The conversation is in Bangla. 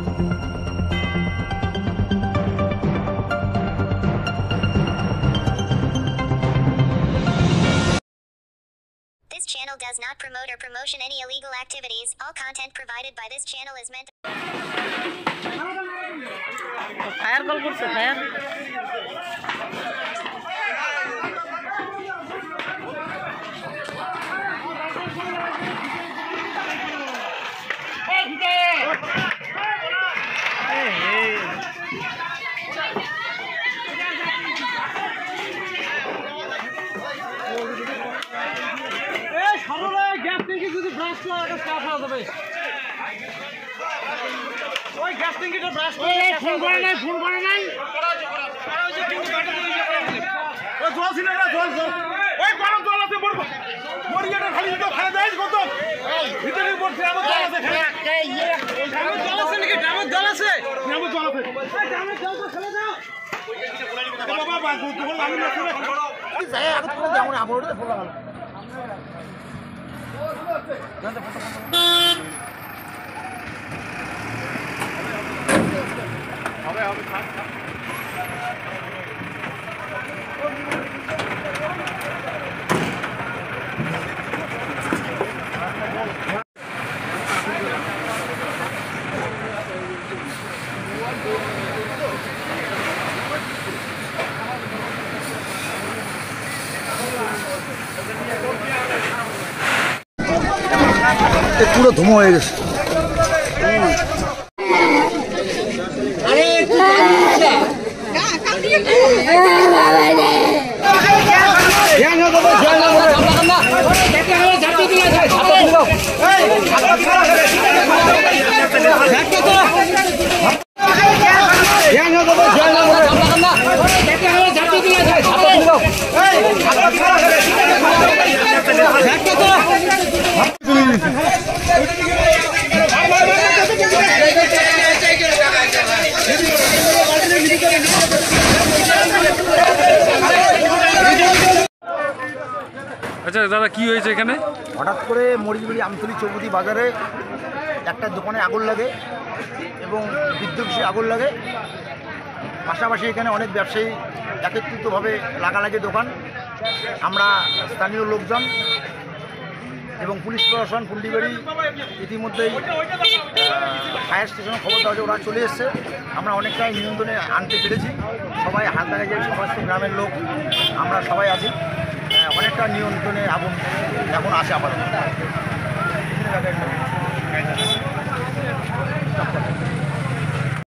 This channel does not promote or promotion any illegal activities. All content provided by this channel is meant to fire call করছে ফায়ার গ্যাস ট্যাঙ্কি যদি ব্রাশ করা স্টাফ হয়ে যাবে ওই গ্যাস ট্যাঙ্কিটা ব্রাশ করে ফোন করে নাই ওই জল ছিল না জল ওই গরম জল আছে মরিয়াটা খালি তো খালি দেয় কত ভিতরে পড়ছে আমার জল আছে আমার জল আছে নাকি ড্রামের জল আছে ড্রামের জল আছে ড্রামের জল তো ফেলে দাও বাবা বাবু তো আমি না শুনে যাই আগে তো যেমন আবরতে ফোলা গেল হবে পুরো ধুমো হয়ে গেছে আচ্ছা দাদা কি হয়েছে এখানে? হঠাৎ করে মরিচবাড়ি আমতলী চৌপতি বাজারে একটা দোকানে আগুন লাগে এবং বিদ্যুৎ আগুন লাগে। পাশাপাশি এখানে অনেক ব্যবসায়ী একত্রিতভাবে লাগালাগি দোকান। আমরা স্থানীয় লোকজন এবং পুলিশ প্রশাসন ফুলডিবাড়ি ইতিমধ্যেই ফায়ার স্টেশনে খবর দেওয়া যে ওরা চলে এসছে। আমরা অনেকটাই নিয়ন্ত্রণে আনতে পেরেছি। সবাই হাত লাগাই যায়, সমস্ত গ্রামের লোক আমরা সবাই আছি। অনেকটা নিয়ন্ত্রণে আগুন এখন আসে আপাতত।